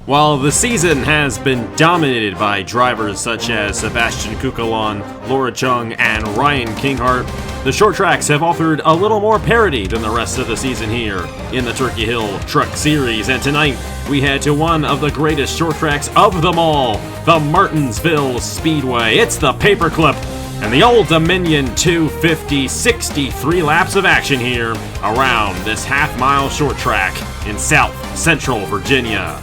While the season has been dominated by drivers such as Sebastian Kukulon, Laura Chung, and Ryan Kinghart, the short tracks have offered a little more parity than the rest of the season here in the Turkey Hill Truck Series. And tonight, we head to one of the greatest short tracks of them all, the Martinsville Speedway. It's the Paperclip and the Old Dominion 250, 63 laps of action here around this half-mile short track in South Central Virginia.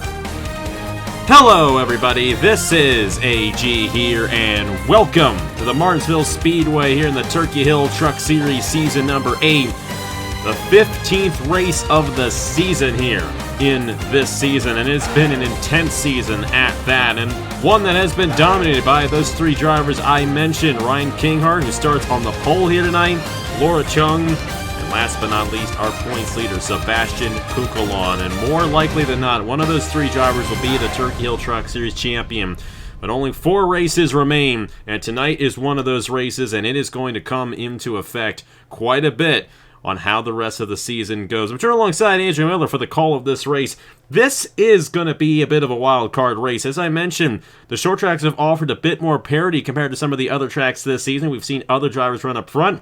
Hello everybody, this is AG here, and welcome to the Martinsville Speedway here in the Turkey Hill Truck Series Season number 8, the 15th race of the season here in this season, and it's been an intense season at that, and one that has been dominated by those three drivers I mentioned. Ryan Kinghart, who starts on the pole here tonight, Laura Chung, and last but not least, our points leader, Sebastian Kukulon. And more likely than not, one of those three drivers will be the Turkey Hill Truck Series champion. But only 4 races remain, and tonight is one of those races, and it is going to come into effect quite a bit on how the rest of the season goes. I'm turning alongside Andrew Miller for the call of this race. This is going to be a bit of a wild card race. As I mentioned, the short tracks have offered a bit more parity compared to some of the other tracks this season. We've seen other drivers run up front,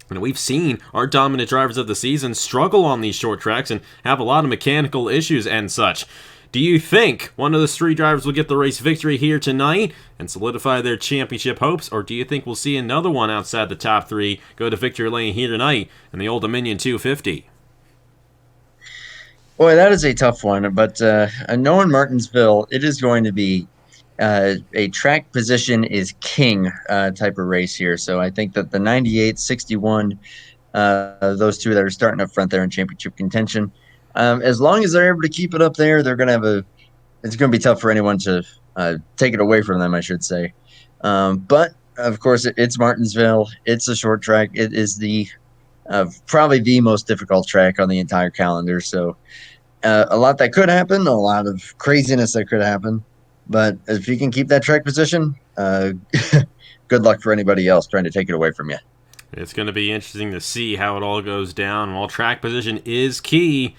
and we've seen our dominant drivers of the season struggle on these short tracks and have a lot of mechanical issues and such. Do you think one of those three drivers will get the race victory here tonight and solidify their championship hopes, or do you think we'll see another one outside the top 3 go to victory lane here tonight in the Old Dominion 250? Boy, that is a tough one, but knowing Martinsville, it is going to be a track position is king type of race here. So I think that the 98, 61, those two that are starting up front there in championship contention, as long as they're able to keep it up there, they're going to have it's going to be tough for anyone to take it away from them, I should say. But of course, it's Martinsville. It's a short track. It is probably the most difficult track on the entire calendar. So a lot that could happen, a lot of craziness that could happen. But if you can keep that track position, good luck for anybody else trying to take it away from you. It's going to be interesting to see how it all goes down. While track position is key,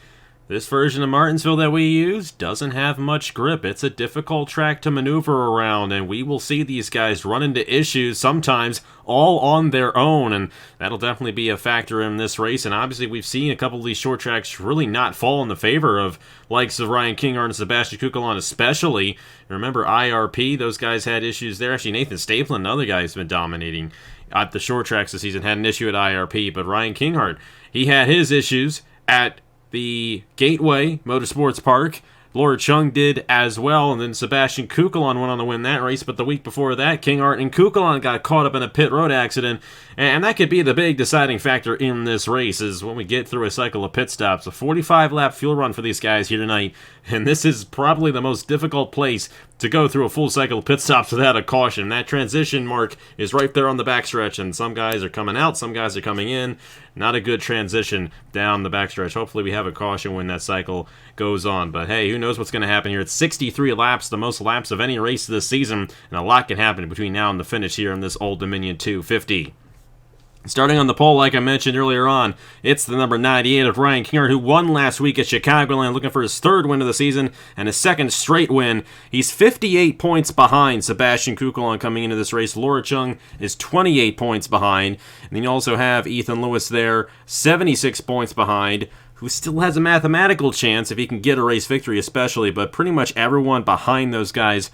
this version of Martinsville that we use doesn't have much grip. It's a difficult track to maneuver around, and we will see these guys run into issues sometimes all on their own, and that'll definitely be a factor in this race. And obviously we've seen a couple of these short tracks really not fall in the favor of likes of Ryan Kinghart and Sebastian Kukulon especially. Remember IRP, those guys had issues there. Actually, Nathan Stapleton, another guy who's been dominating at the short tracks this season, had an issue at IRP, but Ryan Kinghart, he had his issues at the Gateway Motorsports Park. Laura Chung did as well, and then Sebastian Kukulon went on to win that race, but the week before that, Kinghart and Kukulon got caught up in a pit road accident, and that could be the big deciding factor in this race, is when we get through a cycle of pit stops. A 45-lap fuel run for these guys here tonight, and this is probably the most difficult place to go through a full cycle of pit stops without a caution. That transition mark is right there on the backstretch, and some guys are coming out, some guys are coming in. Not a good transition down the backstretch. Hopefully we have a caution when that cycle goes on. But hey, who knows what's going to happen here. It's 63 laps, the most laps of any race this season, and a lot can happen between now and the finish here in this Old Dominion 250. Starting on the pole, like I mentioned earlier on, it's the number 98 of Ryan Kinghart, who won last week at Chicagoland, looking for his 3rd win of the season and his 2nd straight win. He's 58 points behind Sebastian Kukulon coming into this race. Laura Chung is 28 points behind. And then you also have Ethan Lewis there, 76 points behind, who still has a mathematical chance if he can get a race victory especially, but pretty much everyone behind those guys,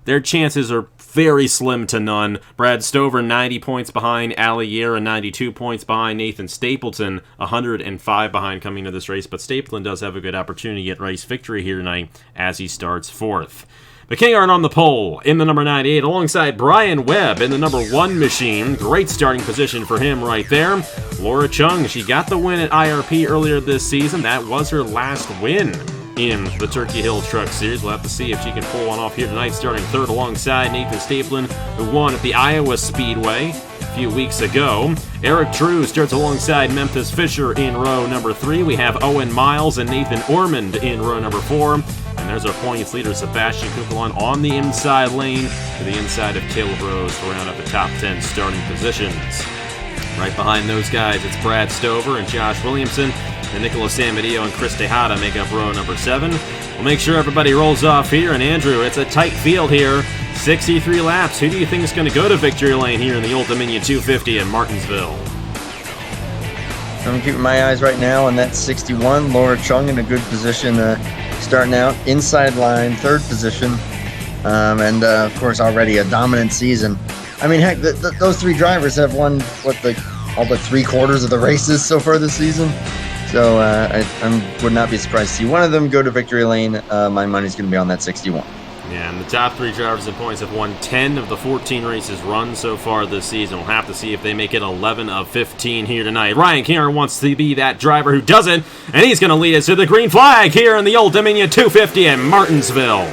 their chances are very slim to none. Brad Stover, 90 points behind. Alliera, 92 points behind. Nathan Stapleton, 105 behind coming into this race. But Stapleton does have a good opportunity to get race victory here tonight as he starts 4th. But Kinghart on the pole in the number 98 alongside Brian Webb in the number 1 machine. Great starting position for him right there. Laura Chung, she got the win at IRP earlier this season. That was her last win in the Turkey Hill Truck Series. We'll have to see if she can pull one off here tonight, starting 3rd alongside Nathan Stapleton, who won at the Iowa Speedway a few weeks ago. Eric Drew starts alongside Memphis Fisher in row number 3. We have Owen Miles and Nathan Ormond in row number 4. And there's our points leader, Sebastian Kukulon, on the inside lane to the inside of Caleb Rose to round up the top 10 starting positions. Right behind those guys, it's Brad Stover and Josh Williamson. And Nicholas Samadillo and Chris Tejada make up row number 7. We'll make sure everybody rolls off here. And Andrew, it's a tight field here. 63 laps. Who do you think is going to go to victory lane here in the Old Dominion 250 in Martinsville? I'm keeping my eyes right now on that 61. Laura Chung in a good position, starting out inside line, 3rd position. And of course, already a dominant season. I mean, heck, those 3 drivers have won, all but 3/4 of the races so far this season. So I would not be surprised to see one of them go to victory lane. My money's going to be on that 61. Yeah, and the top 3 drivers in points have won 10 of the 14 races run so far this season. We'll have to see if they make it 11 of 15 here tonight. Ryan Kinger wants to be that driver who doesn't, and he's going to lead us to the green flag here in the Old Dominion 250 in Martinsville.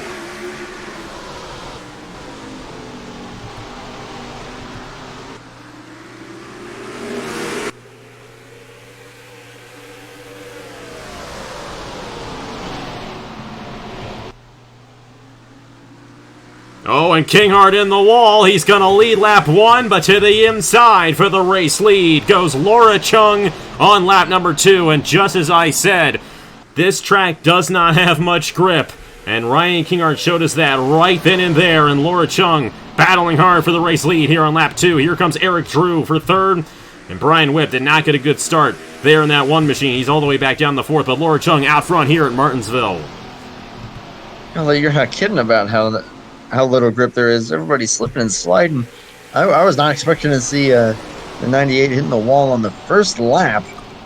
Oh, and Kinghart in the wall. He's going to lead lap 1, but to the inside for the race lead goes Laura Chung on lap number 2. And just as I said, this track does not have much grip. And Ryan Kinghart showed us that right then and there. And Laura Chung battling hard for the race lead here on lap 2. Here comes Eric Drew for 3rd. And Brian Whipp did not get a good start there in that 1 machine. He's all the way back down the 4th, but Laura Chung out front here at Martinsville. Well, you're not kidding about how little grip there is. Everybody's slipping and sliding. I was not expecting to see the 98 hitting the wall on the first lap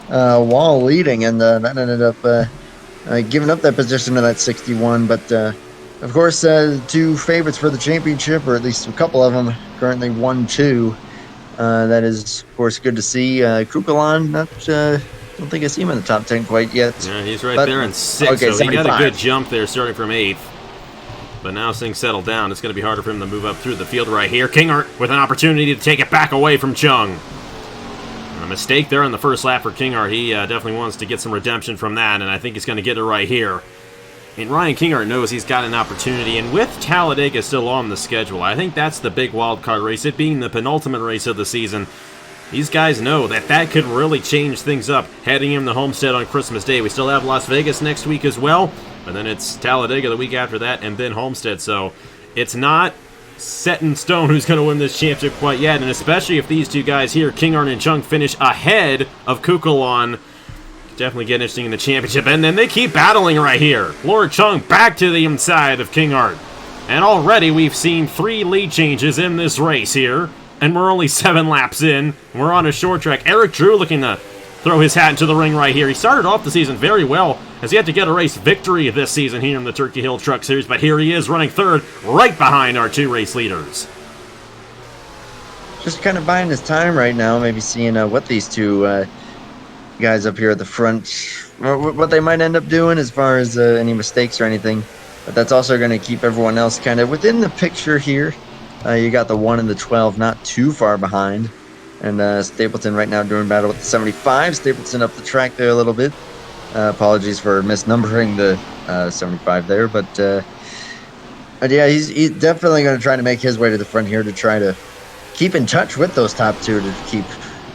while leading, and that ended up giving up that position to that 61. But of course, 2 favorites for the championship, or at least a couple of them, currently 1-2. That is, of course, good to see. Kukulon, don't think I see him in the top 10 quite yet. Yeah, he's right there in 6th, okay, so he got a good jump there starting from 8th. But now as things settle down, it's going to be harder for him to move up through the field right here. Kinghart with an opportunity to take it back away from Chung. A mistake there on the first lap for Kinghart. He definitely wants to get some redemption from that, and I think he's going to get it right here. And Ryan Kinghart knows he's got an opportunity, and with Talladega still on the schedule, I think that's the big wild card race, it being the penultimate race of the season. These guys know that could really change things up heading into Homestead on Christmas Day. We still have Las Vegas next week as well, but then it's Talladega the week after that, and then Homestead. So it's not set in stone who's going to win this championship quite yet, and especially if these 2 guys here, Kinghart and Chung, finish ahead of Kukulon. Definitely get interesting in the championship, and then they keep battling right here. Laura Chung back to the inside of Kinghart. And already we've seen 3 lead changes in this race here. And we're only 7 laps in. We're on a short track. Eric Drew looking to throw his hat into the ring right here. He started off the season very well, as he had to get a race victory this season here in the Turkey Hill Truck Series. But here he is running 3rd, right behind our 2 race leaders. Just kind of buying his time right now, maybe seeing what these 2 guys up here at the front, what they might end up doing as far as any mistakes or anything. But that's also going to keep everyone else kind of within the picture here. You got the 1 and the 12 not too far behind. And Stapleton right now doing battle with the 75. Stapleton up the track there a little bit. Apologies for misnumbering the 75 there. But yeah, he's definitely going to try to make his way to the front here to try to keep in touch with those top 2 to keep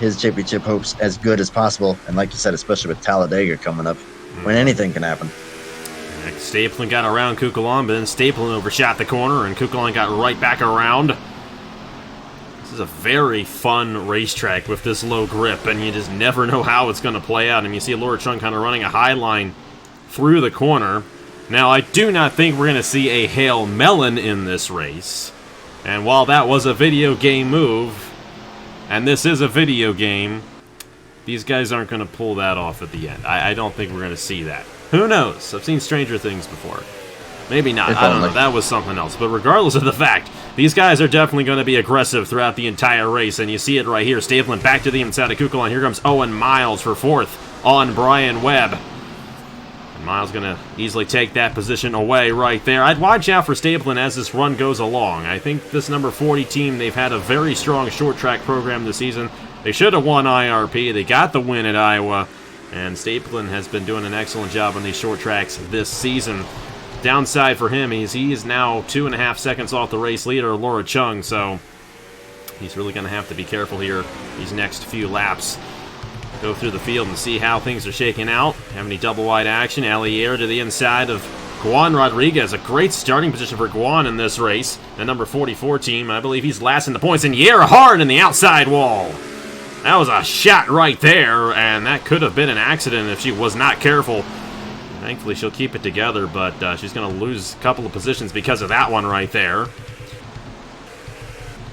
his championship hopes as good as possible. And like you said, especially with Talladega coming up, when anything can happen. Stapleton got around Kukulon, but then Stapleton overshot the corner, and Kukulon got right back around. This is a very fun racetrack with this low grip, and you just never know how it's going to play out. And you see Laura Chung kind of running a high line through the corner. Now, I do not think we're going to see a Hail Melon in this race. And while that was a video game move, and this is a video game, these guys aren't going to pull that off at the end. I don't think we're going to see that. Who knows? I've seen stranger things before. Maybe not. I don't know. That was something else. But regardless of the fact, these guys are definitely going to be aggressive throughout the entire race. And you see it right here. Stapleton back to the inside of Kukulon. Here comes Owen Miles for 4th on Brian Webb. And Miles going to easily take that position away right there. I'd watch out for Stapleton as this run goes along. I think this number 40 team, they've had a very strong short track program this season. They should have won IRP. They got the win at Iowa. And Stapleton has been doing an excellent job on these short tracks this season. Downside for him is he is now 2.5 seconds off the race leader, Laura Chung, so he's really going to have to be careful here these next few laps. go through the field and see how things are shaking out. Have any double wide action. Allier to the inside of Juan Rodriguez. A great starting position for Juan in this race. The number 44 team, I believe he's last in the points. And Yera hard in the outside wall. That was a shot right there, and that could have been an accident if she was not careful. Thankfully, she'll keep it together, but she's going to lose a couple of positions because of that one right there.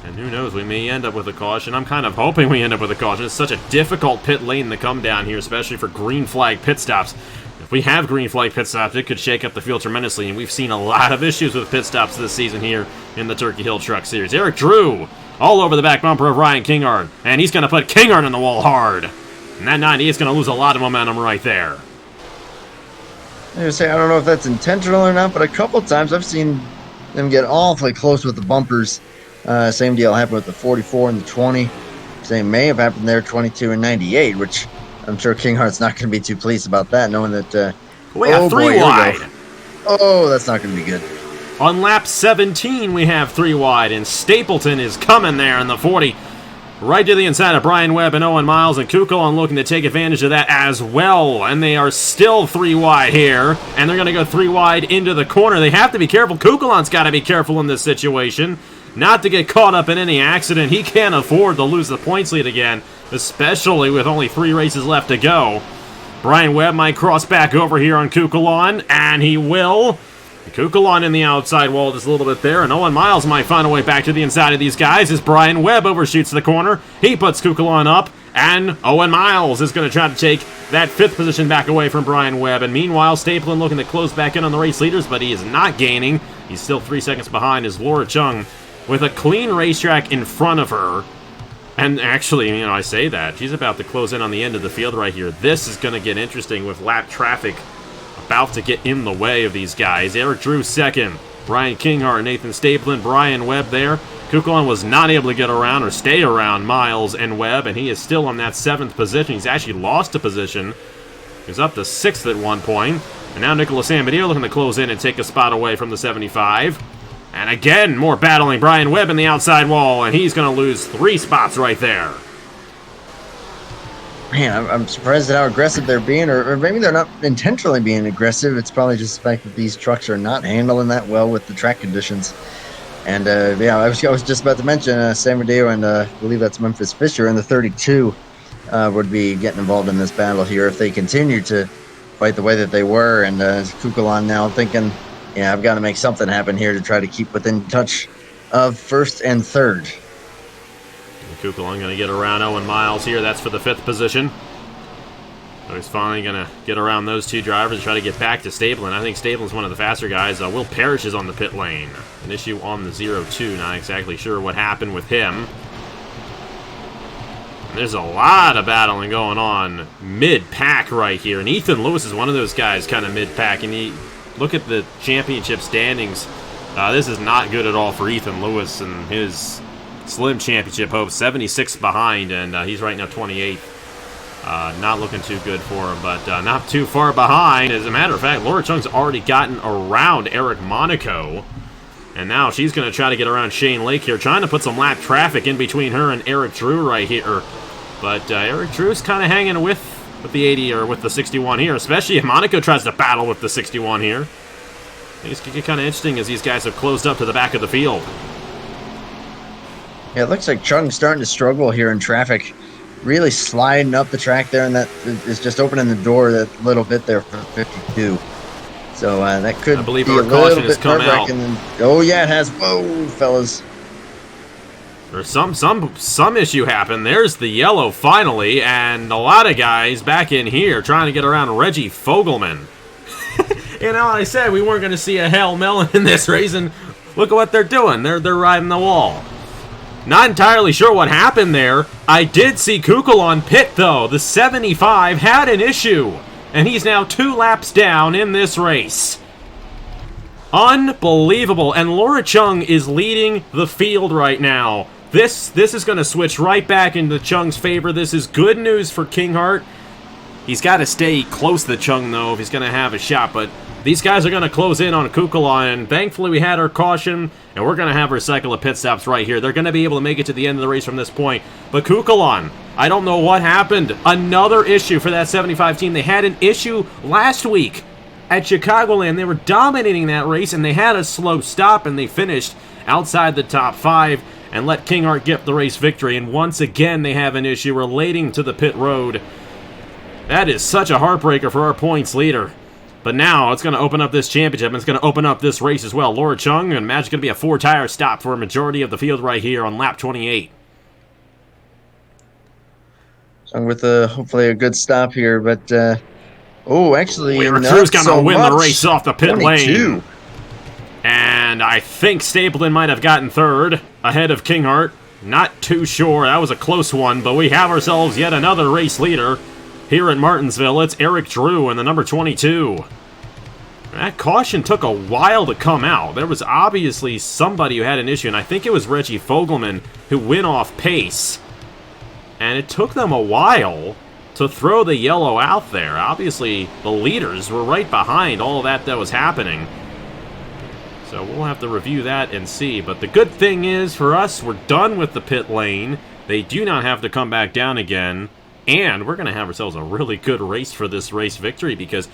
And who knows, we may end up with a caution. I'm kind of hoping we end up with a caution. It's such a difficult pit lane to come down here, especially for green flag pit stops. If we have green flag pit stops, it could shake up the field tremendously, and we've seen a lot of issues with pit stops this season here in the Turkey Hill Truck Series. Eric Drew all over the back bumper of Ryan Kinghart, and he's going to put Kinghart in the wall hard. And that 90 is going to lose a lot of momentum right there. I don't know if that's intentional or not, but a couple times I've seen them get awfully close with the bumpers. Same deal happened with the 44 and the 20. Same may have happened there, 22 and 98, which I'm sure Kinghart's not going to be too pleased about that, knowing that... we have three wide. Oh, that's not going to be good. On lap 17, we have 3 wide, and Stapleton is coming there in the 40. Right to the inside of Brian Webb and Owen Miles, and Kukulon looking to take advantage of that as well. And they are still 3 wide here, and they're going to go 3 wide into the corner. They have to be careful. Kukulon's got to be careful in this situation, not to get caught up in any accident. He can't afford to lose the points lead again, especially with only 3 races left to go. Brian Webb might cross back over here on Kukulon, and he will. Kukulon in the outside wall just a little bit there, and Owen Miles might find a way back to the inside of these guys as Brian Webb overshoots the corner. He puts Kukulon up, and Owen Miles is going to try to take that 5th position back away from Brian Webb. And meanwhile, Stapleton looking to close back in on the race leaders, but he is not gaining. He's still 3 seconds behind as Laura Chung with a clean racetrack in front of her. And actually, I say that. She's about to close in on the end of the field right here. This is going to get interesting with lap traffic about to get in the way of these guys. Eric Drew 2nd. Ryan Kinghart, Nathan Stapleton, Brian Webb there. Kukulon was not able to get around or stay around Miles and Webb, and he is still on that 7th position. He's actually lost a position. He was up to 6th at one point. And now Nicholas Ambadir looking to close in and take a spot away from the 75. And again, more battling. Brian Webb in the outside wall, and he's going to lose 3 spots right there. Man, I'm surprised at how aggressive they're being, or maybe they're not intentionally being aggressive. It's probably just the fact that these trucks are not handling that well with the track conditions. And I was just about to mention San Mateo and I believe that's Memphis Fisher in the 32 would be getting involved in this battle here if they continue to fight the way that they were. And Kukulon now thinking, I've got to make something happen here to try to keep within touch of 1st and 3rd. Kukulon going to get around Owen Miles here. That's for the 5th position. So he's finally going to get around those 2 drivers and try to get back to Stapleton. I think Stapleton's one of the faster guys. Will Parrish is on the pit lane. An issue on the 02. Not exactly sure what happened with him. And there's a lot of battling going on mid-pack right here. And Ethan Lewis is one of those guys kind of mid-pack. And you look at the championship standings. This is not good at all for Ethan Lewis and his slim championship hopes. 76 behind, and he's right now 28th. Not looking too good for him, but not too far behind. As a matter of fact, Laura Chung's already gotten around Eric Monaco, and now she's going to try to get around Shane Lake here, trying to put some lap traffic in between her and Eric Drew right here. But Eric Drew's kind of hanging with the 80 or with the 61 here, especially if Monaco tries to battle with the 61 here. Things could get kind of interesting as these guys have closed up to the back of the field. Yeah, it looks like Chung's starting to struggle here in traffic. Really sliding up the track there, and that is just opening the door that little bit there for 52. So that could I believe be our a little caution bit has come out. Oh yeah, it has. Whoa, fellas. There's some issue happened. There's the yellow finally, and a lot of guys back in here trying to get around Reggie Fogelman. I said we weren't going to see a Hail Melon in this race, and look at what they're doing. They're riding the wall. Not entirely sure what happened there. I did see Kukulon pit, though. The 75 had an issue, and he's now 2 laps down in this race. Unbelievable. And Laura Chung is leading the field right now. This is going to switch right back into Chung's favor. This is good news for Kinghart. He's got to stay close to Chung, though, if he's going to have a shot, but these guys are going to close in on Kukulon, and thankfully we had our caution, and we're going to have our cycle of pit stops right here. They're going to be able to make it to the end of the race from this point. But Kukulon, I don't know what happened. Another issue for that 75 team. They had an issue last week at Chicagoland. They were dominating that race, and they had a slow stop, and they finished outside the top 5 and let King Art get the race victory. And once again, they have an issue relating to the pit road. That is such a heartbreaker for our points leader. But now it's going to open up this championship, and it's going to open up this race as well. Laura Chung, and imagine it's going to be a 4-tire stop for a majority of the field right here on lap 28. With hopefully a good stop here, but actually, Eric not Drew's going to so win much. the race off the pit 22. lane. And I think Stapleton might have gotten third ahead of Kinghart. Not too sure. That was a close one, but we have ourselves yet another race leader here at Martinsville. It's Eric Drew in the number 22. That caution took a while to come out. There was obviously somebody who had an issue, and I think it was Reggie Fogelman who went off pace. And it took them a while to throw the yellow out there. Obviously, the leaders were right behind all of that was happening. So we'll have to review that and see. But the good thing is, for us, we're done with the pit lane. They do not have to come back down again. And we're going to have ourselves a really good race for this race victory, because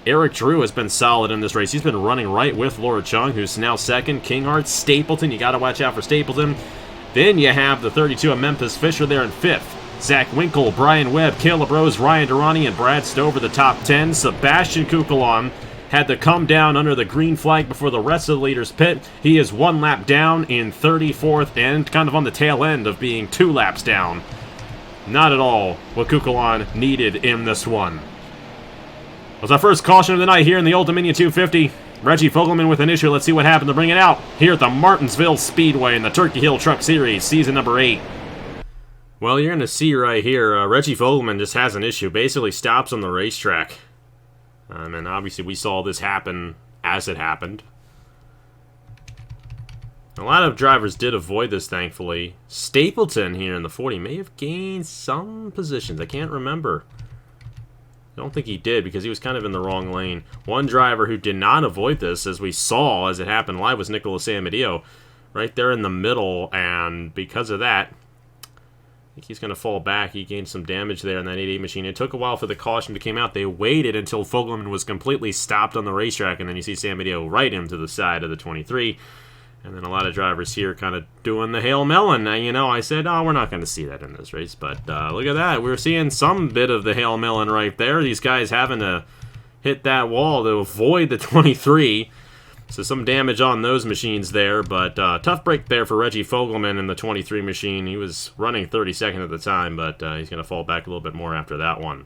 Eric Drew has been solid in this race. He's been running right with Laura Chung, who's now second. Kinghart, Stapleton, you got to watch out for Stapleton. Then you have the 32 of Memphis Fisher there in 5th. Zach Winkle, Brian Webb, Caleb Rose, Ryan Durrani, and Brad Stover the top 10. Sebastian Kukulon had to come down under the green flag before the rest of the leaders pit. He is 1 lap down in 34th and kind of on the tail end of being 2 laps down. Not at all what Kukulon needed in this one. Was our first caution of the night here in the Old Dominion 250. Reggie Fogelman with an issue. Let's see what happened to bring it out here at the Martinsville Speedway in the Turkey Hill Truck Series, season number 8. Well, you're going to see right here, Reggie Fogelman just has an issue. Basically stops on the racetrack. And obviously we saw this happen as it happened. A lot of drivers did avoid this, thankfully. Stapleton here in the 40 may have gained some positions. I can't remember. I don't think he did, because he was kind of in the wrong lane. One driver who did not avoid this, as we saw as it happened live, was Nicholas Amadeo. Right there in the middle, and because of that, I think he's going to fall back. He gained some damage there in that 88 machine. It took a while for the caution to come out. They waited until Fogelman was completely stopped on the racetrack, and then you see Amadeo right into the side of the 23. And then a lot of drivers here kind of doing the Hail Melon. Now, you know, I said, oh, we're not going to see that in this race. But look at that. We're seeing some bit of the Hail Melon right there. These guys having to hit that wall to avoid the 23. So some damage on those machines there. But tough break there for Reggie Fogelman in the 23 machine. He was running 32nd at the time, but he's going to fall back a little bit more after that one.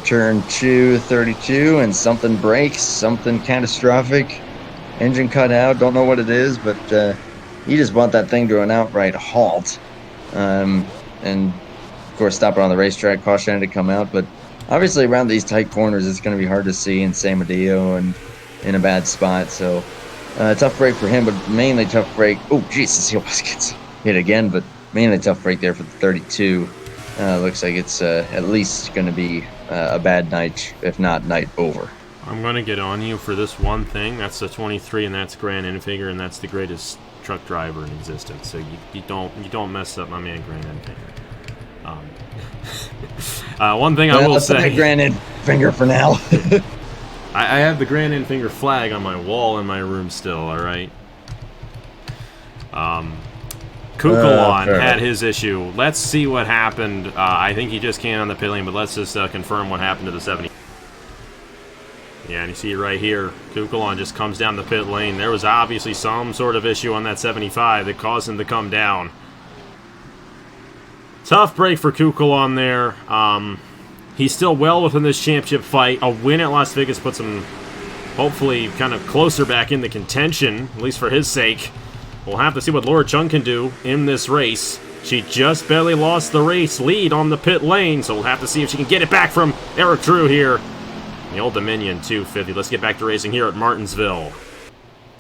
Turn 2, 32, and something breaks, something catastrophic. Engine cut out, don't know what it is, but he just brought that thing to an outright halt. And, of course, stop it on the racetrack, caution had to come out. But obviously around these tight corners, it's going to be hard to see in San Mateo and in a bad spot. So tough break for him, but mainly tough break. Oh, Jesus, he almost gets hit again, but mainly tough break there for the 32. Looks like it's at least going to be a bad night, if not night over. I'm going to get on you for this one thing. That's the 23, and that's Grant Enfinger, and that's the greatest truck driver in existence. So you don't mess up my man Grant Enfinger. One thing I will say, Grant Enfinger for now. I have the Grant Enfinger flag on my wall in my room still. All right. Kukulon had his issue. Let's see what happened. I think he just came on the pit lane, but let's just confirm what happened to the 70. Yeah, and you see right here, Kukulon just comes down the pit lane. There was obviously some sort of issue on that 75 that caused him to come down. Tough break for Kukulon there. He's still well within this championship fight. A win at Las Vegas puts him, hopefully, kind of closer back into contention, at least for his sake. We'll have to see what Laura Chung can do in this race. She just barely lost the race lead on the pit lane, so we'll have to see if she can get it back from Eric Drew here. The Old Dominion 250. Let's get back to racing here at Martinsville.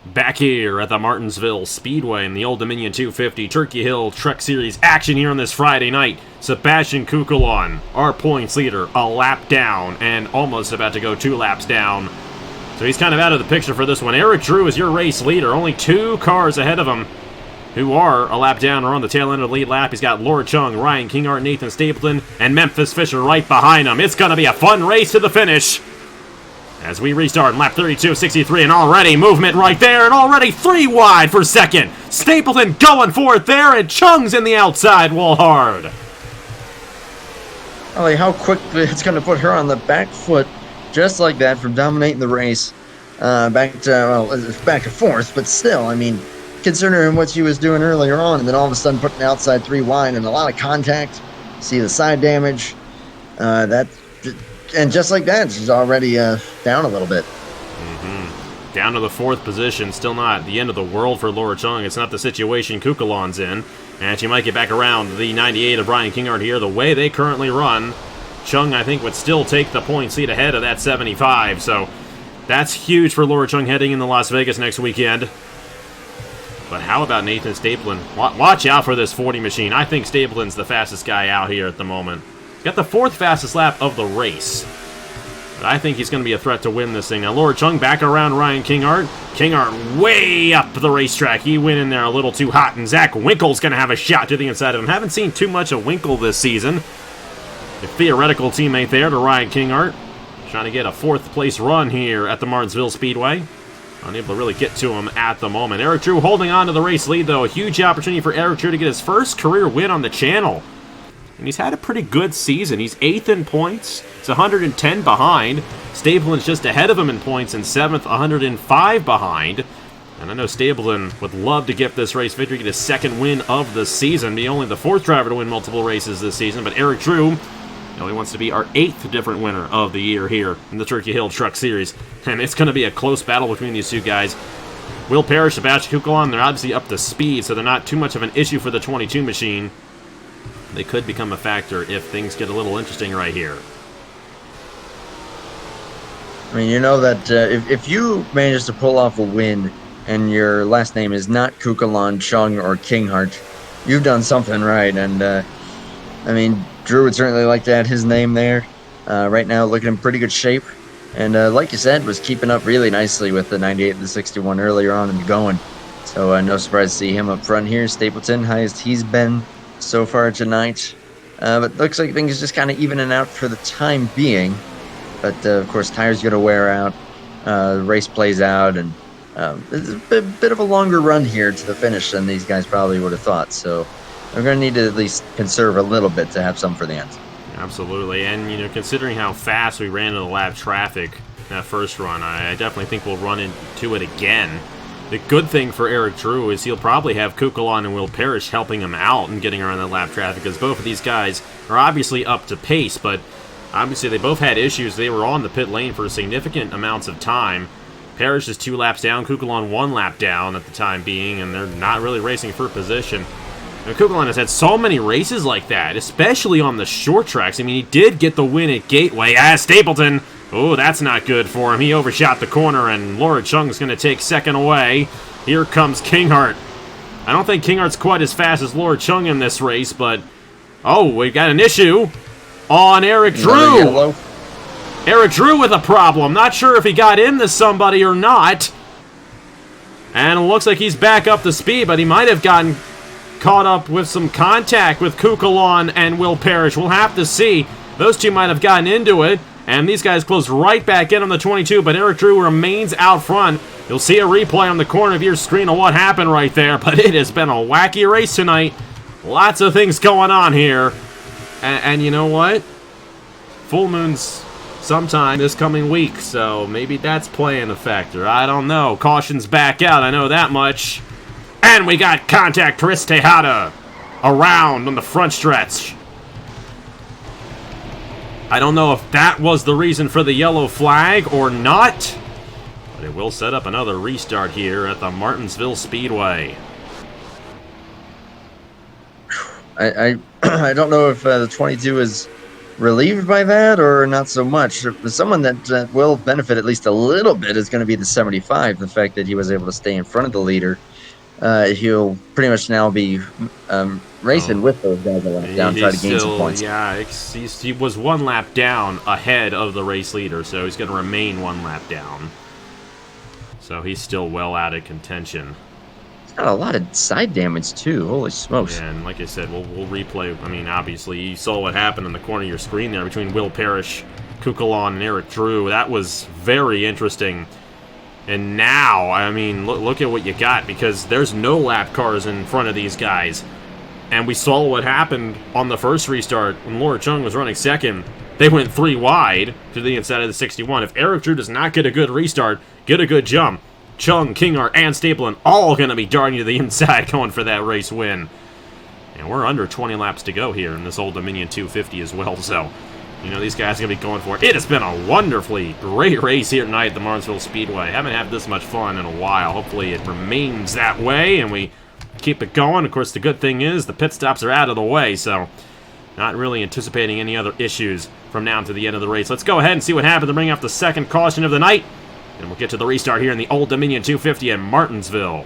Back here at the Martinsville Speedway in the Old Dominion 250 Turkey Hill Truck Series action here on this Friday night. Sebastian Kukulon, our points leader, a lap down and almost about to go 2 laps down. So he's kind of out of the picture for this one. Eric Drew is your race leader, only 2 cars ahead of him. who are a lap down or on the tail end of the lead lap. He's got Laura Chung, Ryan Kinghart, Nathan Stapleton, and Memphis Fisher right behind him. It's going to be a fun race to the finish as we restart in lap 32.63, and already movement right there, and already 3 wide for second. Stapleton going for it there, and Chung's in the outside wall hard. I like how quickly it's going to put her on the back foot, just like that, from dominating the race. Back to fourth, but still, I mean, considering what she was doing earlier on, and then all of a sudden putting the outside 3 wide and a lot of contact, see the side damage, and just like that, she's already down a little bit. Down to the 4th position, still not the end of the world for Laura Chung. It's not the situation Kukulon's in, and she might get back around the 98 of Ryan Kinghart here. The way they currently run, Chung, I think, would still take the point seat ahead of that 75, so that's huge for Laura Chung heading into Las Vegas next weekend. But how about Nathan Stapleton? Watch out for this 40 machine. I think Stapleton's the fastest guy out here at the moment. He's got the 4th fastest lap of the race. But I think he's going to be a threat to win this thing. Now, Laura Chung back around Ryan Kinghart. Kinghart way up the racetrack. He went in there a little too hot, and Zach Winkle's going to have a shot to the inside of him. Haven't seen too much of Winkle this season. A theoretical teammate there to Ryan Kinghart. Trying to get a 4th place run here at the Martinsville Speedway. Unable to really get to him at the moment. Eric Drew holding on to the race lead, though. A huge opportunity for Eric Drew to get his first career win on the channel. And he's had a pretty good season. He's 8th in points. He's 110 behind. Stapleton's just ahead of him in points and 7th, 105 behind. And I know Stapleton would love to get this race victory, get his 2nd win of the season. Be only the 4th driver to win multiple races this season. But Eric Drew, he wants to be our 8th different winner of the year here in the Turkey Hill Truck Series. And it's going to be a close battle between these two guys. Will Parrish, Sebastian Kukulon, they're obviously up to speed, so they're not too much of an issue for the 22 machine. They could become a factor if things get a little interesting right here. I mean, you know that if you manage to pull off a win and your last name is not Kukulon, Chung, or Kinghart, you've done something right. And, I mean, Drew would certainly like to add his name there. Right now, looking in pretty good shape. And like you said, was keeping up really nicely with the 98 and the 61 earlier on in the going. So no surprise to see him up front here. Stapleton, highest he's been so far tonight. But looks like things just kind of evening out for the time being. But, of course, tires going to wear out. The race plays out. And it's a bit of a longer run here to the finish than these guys probably would have thought. So we're going to need to at least conserve a little bit to have some for the end. Absolutely, and considering how fast we ran into the lap traffic that first run, I definitely think we'll run into it again. The good thing for Eric Drew is he'll probably have Kukulon and Will Parrish helping him out and getting around the lap traffic, because both of these guys are obviously up to pace, but obviously they both had issues. They were on the pit lane for significant amounts of time. Parrish is 2 laps down, Kukulon 1 lap down at the time being, and they're not really racing for position. Now, Kukulon has had so many races like that, especially on the short tracks. I mean, he did get the win at Gateway. Stapleton, oh, that's not good for him. He overshot the corner, and Laura Chung's going to take 2nd away. Here comes Kinghart. I don't think Kinghart's quite as fast as Laura Chung in this race, but, oh, we've got an issue on Eric Drew. Eric Drew with a problem. Not sure if he got into somebody or not. And it looks like he's back up to speed, but he might have gotten caught up with some contact with Kukulon and Will Parrish. We'll have to see. Those two might have gotten into it, and these guys close right back in on the 22, but Eric Drew remains out front. You'll see a replay on the corner of your screen of what happened right there, but it has been a wacky race tonight. Lots of things going on here. And you know what? Full moon's sometime this coming week, so maybe that's playing a factor. I don't know. Caution's back out, I know that much. And we got contact. Chris Tejada around on the front stretch. I don't know if that was the reason for the yellow flag or not, but it will set up another restart here at the Martinsville Speedway. I don't know if the 22 is relieved by that or not so much. Someone that will benefit at least a little bit is going to be the 75. The fact that he was able to stay in front of the leader. He'll pretty much now be racing with those guys that lap down, try to gain some points. Yeah, he was 1 lap down ahead of the race leader, so he's going to remain 1 lap down. So he's still well out of contention. Got a lot of side damage too. Holy smokes! Yeah, and like I said, we'll replay. I mean, obviously, you saw what happened in the corner of your screen there between Will Parrish, Kukulon, and Eric Drew. That was very interesting. And now, I mean, look at what you got, because there's no lap cars in front of these guys. And we saw what happened on the first restart when Laura Chung was running second. They went 3 wide to the inside of the 61. If Eric Drew does not get a good restart, get a good jump, Chung, Kingart, and Stapleton all going to be darting to the inside going for that race win. And we're under 20 laps to go here in this Old Dominion 250 as well, so you know these guys are going to be going for it. It has been a wonderfully great race here tonight at the Martinsville Speedway. Haven't had this much fun in a while. Hopefully it remains that way and we keep it going. Of course, the good thing is the pit stops are out of the way, so not really anticipating any other issues from now to the end of the race. Let's go ahead and see what happens to bring up the second caution of the night. And we'll get to the restart here in the Old Dominion 250 in Martinsville.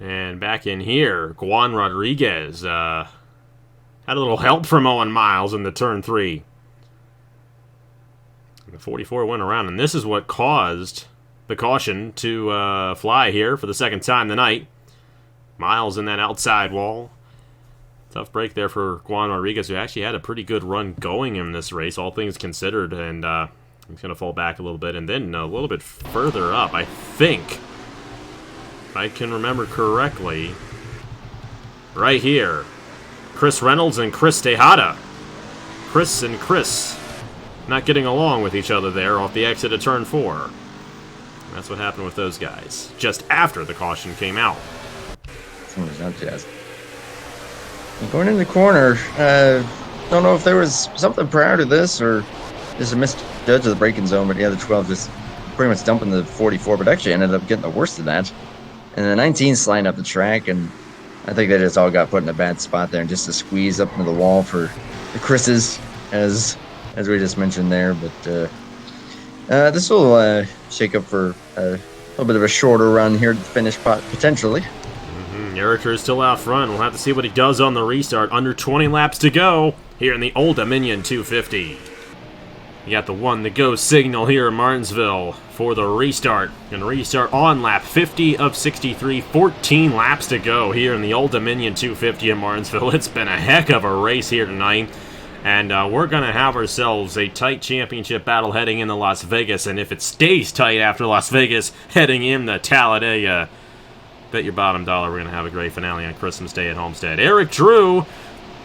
And back in here, Juan Rodriguez had a little help from Owen Miles in the turn 3. The 44 went around, and this is what caused the caution to fly here for the second time tonight. Miles in that outside wall. Tough break there for Juan Rodriguez, who actually had a pretty good run going in this race, all things considered, and he's going to fall back a little bit. And then a little bit further up, I think, if I can remember correctly, right here, Chris Reynolds and Chris Tejada. Chris and Chris not getting along with each other there off the exit of turn 4. And that's what happened with those guys, just after the caution came out. Somebody's not jazz. Going in the corner, don't know if there was something prior to this or just a misjudge of the braking zone, but yeah, the 12 just pretty much dumping the 44, but actually ended up getting the worst of that. And the 19 sliding up the track, and I think they just all got put in a bad spot there, and just a squeeze up into the wall for the Chris's, as we just mentioned there. But this will shake up for a little bit of a shorter run here to the finish pot, potentially. Eric is still out front. We'll have to see what he does on the restart. Under 20 laps to go here in the Old Dominion 250. You got the one to go signal here in Martinsville for the restart. Going to restart on lap 50 of 63. 14 laps to go here in the Old Dominion 250 in Martinsville. It's been a heck of a race here tonight. And we're going to have ourselves a tight championship battle heading into Las Vegas. And if it stays tight after Las Vegas, heading into Talladega, bet your bottom dollar we're going to have a great finale on Christmas Day at Homestead. Eric Drew,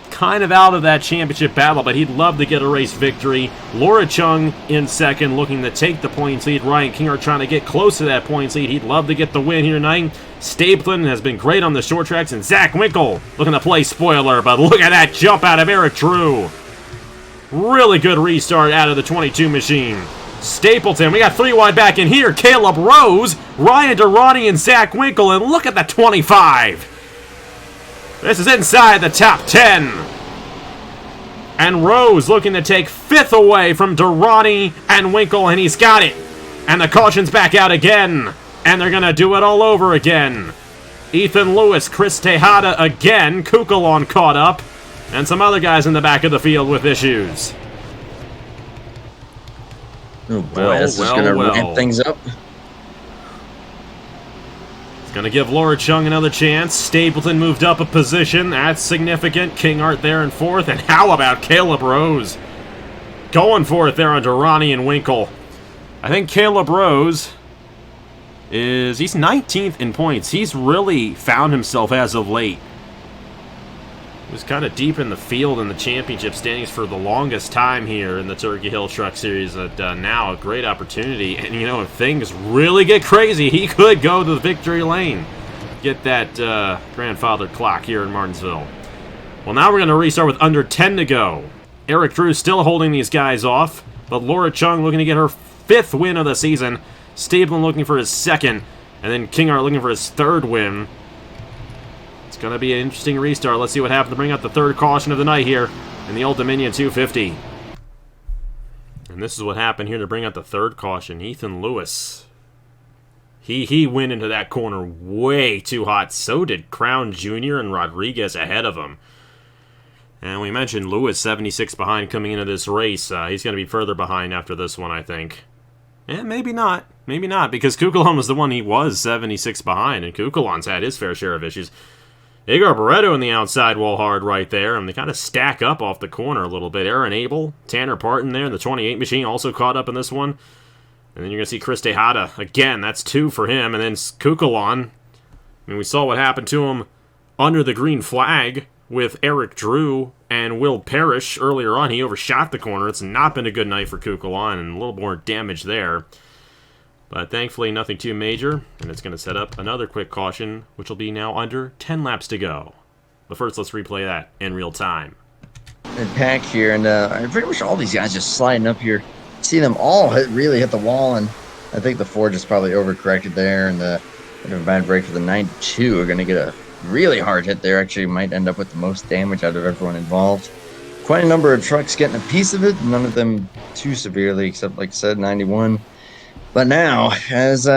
kind of out of that championship battle, but he'd love to get a race victory. Laura Chung in second, looking to take the points lead. Ryan Kingart trying to get close to that points lead. He'd love to get the win here tonight. Stapleton has been great on the short tracks, and Zach Winkle looking to play spoiler, but look at that jump out of Eric Drew. Really good restart out of the 22 machine. Stapleton, we got 3 wide back in here. Caleb Rose, Ryan Durrani, and Zach Winkle, and look at the 25. This is inside the top 10. And Rose looking to take 5th away from Durrani and Winkle, and he's got it. And the caution's back out again. And they're going to do it all over again. Ethan Lewis, Chris Tejada again. Kukulon caught up. And some other guys in the back of the field with issues. Oh boy, this is going to ramp things up. It's going to give Laura Chung another chance. Stapleton moved up a position. That's significant. Kingart there in 4th. And how about Caleb Rose? Going for it there on Durrani and Winkle. I think Caleb Rose he's 19th in points. He's really found himself as of late. He was kind of deep in the field in the championship standings for the longest time here in the Turkey Hill Truck Series. Now a great opportunity. And, you know, if things really get crazy, he could go to the victory lane. Get that grandfather clock here in Martinsville. Well, now we're going to restart with under 10 to go. Eric Drew still holding these guys off. But Laura Chung looking to get her 5th win of the season. Stapleton looking for his 2nd. And then Kingart looking for his 3rd win. It's going to be an interesting restart. Let's see what happens to bring out the 3rd caution of the night here in the Old Dominion 250. And this is what happened here to bring out the 3rd caution. Ethan Lewis. He went into that corner way too hot. So did Crown Jr. and Rodriguez ahead of him. And we mentioned Lewis 76 behind coming into this race. He's going to be further behind after this one, I think. Yeah, maybe not. Maybe not, because Kukulon was the one he was 76 behind, and Kukulon's had his fair share of issues. Igor Barreto in the outside wall hard right there, and they kind of stack up off the corner a little bit. Aaron Abel, Tanner Parton there, and the 28 machine also caught up in this one. And then you're going to see Chris Tejada. Again, that's 2 for him. And then Kukulon, I mean, we saw what happened to him under the green flag with Eric Drew and Will Parrish earlier on. He overshot the corner. It's not been a good night for Kukulon, and a little more damage there. But thankfully, nothing too major, and it's going to set up another quick caution, which will be now under 10 laps to go. But first, let's replay that in real time. Good pack here, and pretty much all these guys just sliding up here. See them all really hit the wall, and I think the Ford just probably overcorrected there, and the bad break for the 92 are going to get a really hard hit there. Actually, might end up with the most damage out of everyone involved. Quite a number of trucks getting a piece of it, none of them too severely, except, like I said, 91. But now, as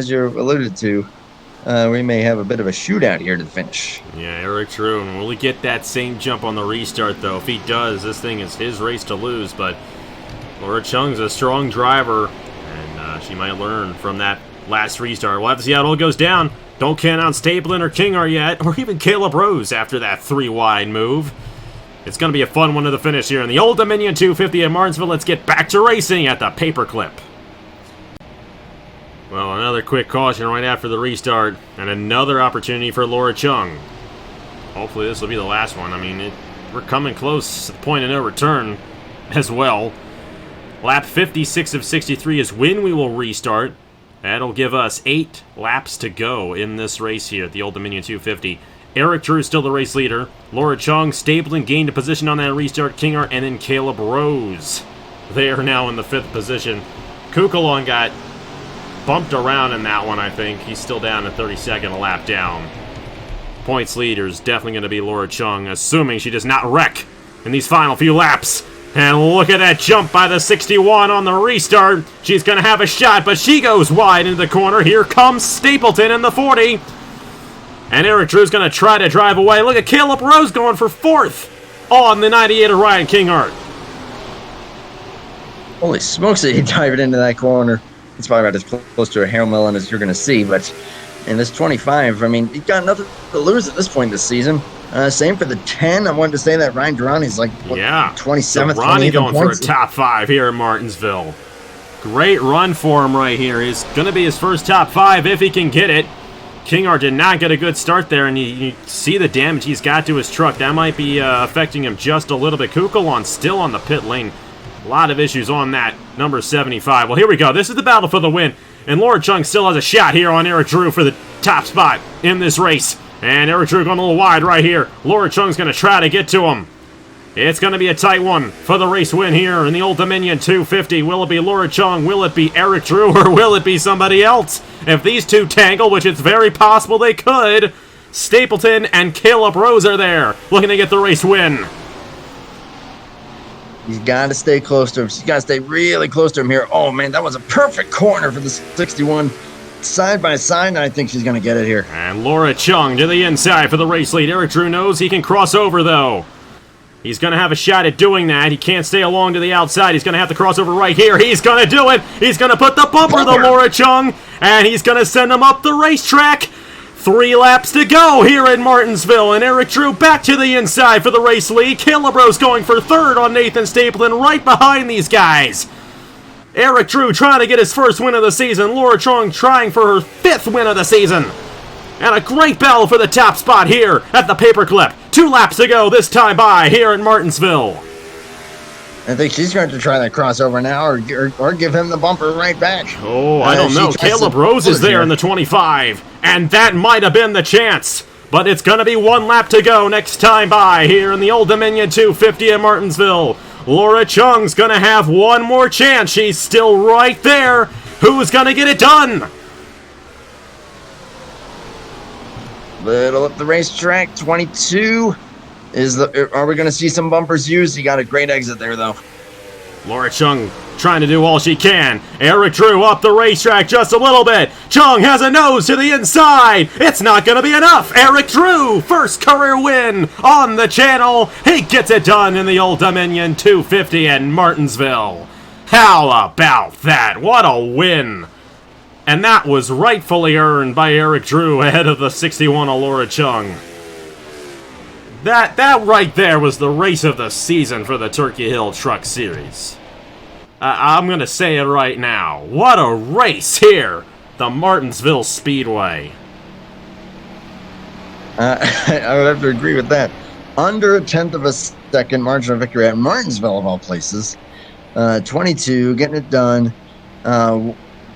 you alluded to, we may have a bit of a shootout here to the finish. Yeah, Eric Drew, and will he get that same jump on the restart, though? If he does, this thing is his race to lose, but Laura Chung's a strong driver, and she might learn from that last restart. We'll have to see how it all goes down. Don't count out Stapleton or Kingart yet, or even Caleb Rose after that 3-wide move. It's going to be a fun one to the finish here in the Old Dominion 250 at Martinsville. Let's get back to racing at the paperclip. Well, another quick caution right after the restart, and another opportunity for Laura Chung. Hopefully this will be the last one. I mean, we're coming close to the point of no return as well. Lap 56 of 63 is when we will restart. That'll give us 8 laps to go in this race here at the Old Dominion 250. Eric Drew still the race leader. Laura Chung, Stapleton gained a position on that restart. Kingart, and then Caleb Rose. They are now in the 5th position. Kukulon got bumped around in that one, I think. He's still down at 32nd, a lap down. Points leader is definitely going to be Laura Chung, assuming she does not wreck in these final few laps. And look at that jump by the 61 on the restart. She's going to have a shot, but she goes wide into the corner. Here comes Stapleton in the 40. And Eric Drew's going to try to drive away. Look at Caleb Rose going for 4th on the 98 of Ryan Kingart. Holy smokes, he dived into that corner. It's probably about as close to a hail melon as you're going to see, but in this 25, I mean, he's got nothing to lose at this point this season. Same for the 10. I wanted to say that Ryan Durrani's like, what, 27th, Durrani going points? for a top 5 here in Martinsville. Great run for him right here. He's going to be his first top 5 if he can get it. Kingart did not get a good start there, and you see the damage he's got to his truck. That might be affecting him just a little bit. Kukulon still on the pit lane. A lot of issues on that, number 75. Well, here we go. This is the battle for the win. And Laura Chung still has a shot here on Eric Drew for the top spot in this race. And Eric Drew going a little wide right here. Laura Chung's going to try to get to him. It's going to be a tight one for the race win here in the Old Dominion 250. Will it be Laura Chung? Will it be Eric Drew? Or will it be somebody else? If these two tangle, which it's very possible they could, Stapleton and Caleb Rose are there looking to get the race win. He's got to stay close to him. She's got to stay really close to him here. Oh, man, that was a perfect corner for the 61. Side by side, and I think she's going to get it here. And Laura Chung to the inside for the race lead. Eric Drew knows he can cross over, though. He's going to have a shot at doing that. He can't stay along to the outside. He's going to have to cross over right here. He's going to do it. He's going to put the bumper to Laura Chung, and he's going to send him up the racetrack. 3 laps to go here in Martinsville, and Eric Drew back to the inside for the race lead. Caleb Rose going for 3rd on Nathan Stapleton right behind these guys. Eric Drew trying to get his first win of the season. Laura Chung trying for her 5th win of the season. And a great battle for the top spot here at the paperclip. 2 laps to go this time by here in Martinsville. I think she's going to try that crossover now or give him the bumper right back. Oh, I don't know. Caleb Rose is there in the 25. And that might have been the chance. But it's going to be 1 lap to go next time by here in the Old Dominion 250 in Martinsville. Laura Chung's going to have one more chance. She's still right there. Who's going to get it done? Little up the racetrack, 22. Are we going to see some bumpers used? He got a great exit there, though. Laura Chung trying to do all she can. Eric Drew up the racetrack just a little bit. Chung has a nose to the inside. It's not going to be enough. Eric Drew, first career win on the channel. He gets it done in the Old Dominion 250 in Martinsville. How about that? What a win! And that was rightfully earned by Eric Drew ahead of the 61 Allura Chung. That right there was the race of the season for the Turkey Hill Truck Series. I'm going to say it right now. What a race here! The Martinsville Speedway. I would have to agree with that. Under a tenth of a second margin of victory at Martinsville, of all places. 22, getting it done.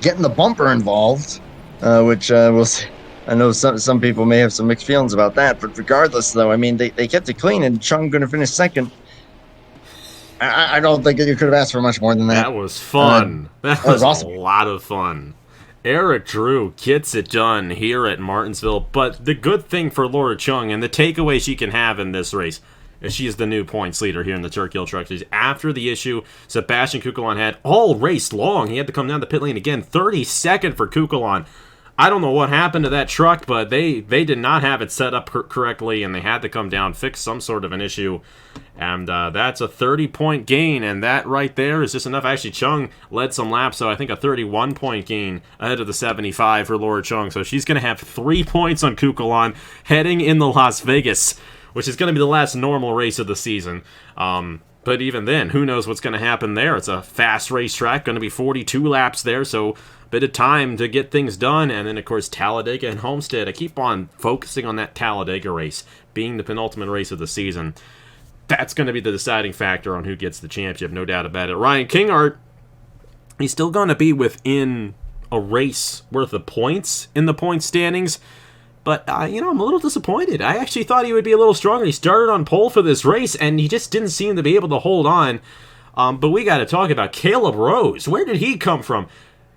Getting the bumper involved, which we'll see. I know some people may have some mixed feelings about that, but regardless, though, I mean, they kept it clean, and Chung going to finish second. I don't think that you could have asked for much more than that. That was fun. That was awesome. A lot of fun. Eric Drew gets it done here at Martinsville, but the good thing for Laura Chung and the takeaway she can have in this race is she is the new points leader here in the Turkey Hill Truck Series. After the issue Sebastian Kukulon had all race long, he had to come down the pit lane again. 32nd for Kukulon. I don't know what happened to that truck, but they did not have it set up correctly, and they had to come down, fix some sort of an issue. And that's a 30-point gain, and that right there is just enough. Actually, Chung led some laps, so I think a 31-point gain ahead of the 75 for Laura Chung. So she's going to have 3 points on Kukulon heading into Las Vegas, which is going to be the last normal race of the season. But even then, who knows what's going to happen there? It's a fast racetrack, going to be 42 laps there, so a bit of time to get things done. And then, of course, Talladega and Homestead. I keep on focusing on that Talladega race being the penultimate race of the season. That's going to be the deciding factor on who gets the championship, no doubt about it. Ryan Kinghart, he's still going to be within a race worth of points in the point standings. But, I'm a little disappointed. I actually thought he would be a little stronger. He started on pole for this race, and he just didn't seem to be able to hold on. But we got to talk about Caleb Rose. Where did he come from?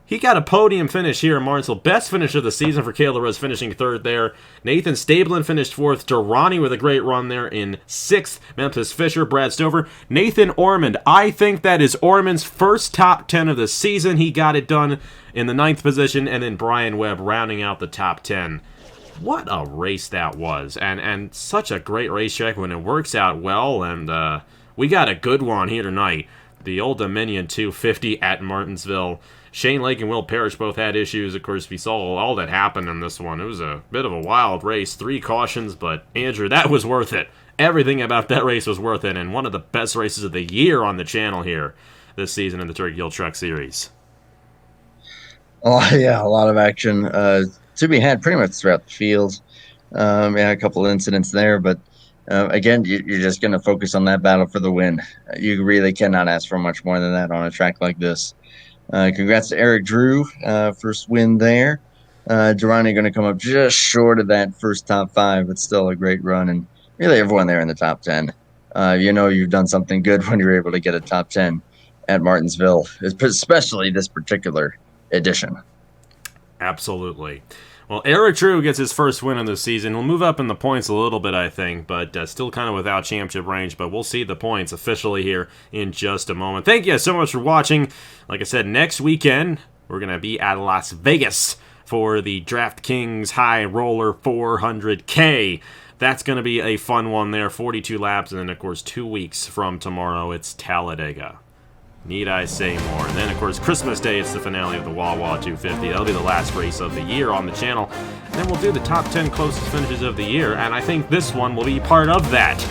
He got a podium finish here in Martinsville. Best finish of the season for Caleb Rose, finishing third there. Nathan Stablin finished fourth. Durrani with a great run there in sixth. Memphis Fisher, Brad Stover. Nathan Ormond. I think that is Ormond's first top 10 of the season. He got it done in the ninth position. And then Brian Webb rounding out the top 10. What a race that was, and such a great racetrack when it works out well, and we got a good one here tonight. The Old Dominion 250 at Martinsville. Shane Lake and Will Parrish both had issues. Of course, we saw all that happened in this one. It was a bit of a wild race, 3 cautions, but Andrew, that was worth it. Everything about that race was worth it, and one of the best races of the year on the channel here this season in the Turkey Hill Truck Series. Oh, yeah, a lot of action to be had pretty much throughout the field. Yeah, a couple of incidents there, but again, you're just going to focus on that battle for the win. You really cannot ask for much more than that on a track like this. Congrats to Eric Drew, first win there. Durrani going to come up just short of that first top 5, but still a great run, and really everyone there in the top 10. You've done something good when you're able to get a top 10 at Martinsville, especially this particular edition. Absolutely. Well, Eric Drew gets his first win of the season. He'll move up in the points a little bit, I think, but still kind of without championship range. But we'll see the points officially here in just a moment. Thank you guys so much for watching. Like I said, next weekend, we're going to be at Las Vegas for the DraftKings High Roller 400K. That's going to be a fun one there, 42 laps, and then, of course, 2 weeks from tomorrow, it's Talladega. Need I say more? And then, of course, Christmas Day, it's the finale of the Wawa 250. That'll be the last race of the year on the channel. And then we'll do the top 10 closest finishes of the year, and I think this one will be part of that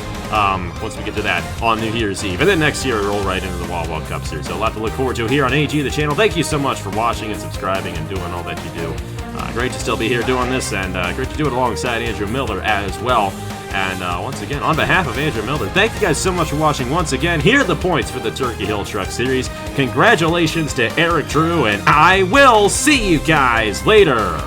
once we get to that on New Year's Eve. And then next year, we'll roll right into the Wawa Cup Series. So a lot to look forward to here on AG, the channel. Thank you so much for watching and subscribing and doing all that you do. Great to still be here doing this, and great to do it alongside Andrew Miller as well. And once again, on behalf of Andrew Miller, thank you guys so much for watching once again. Here are the points for the Turkey Hill Truck Series. Congratulations to Eric Drew, and I will see you guys later.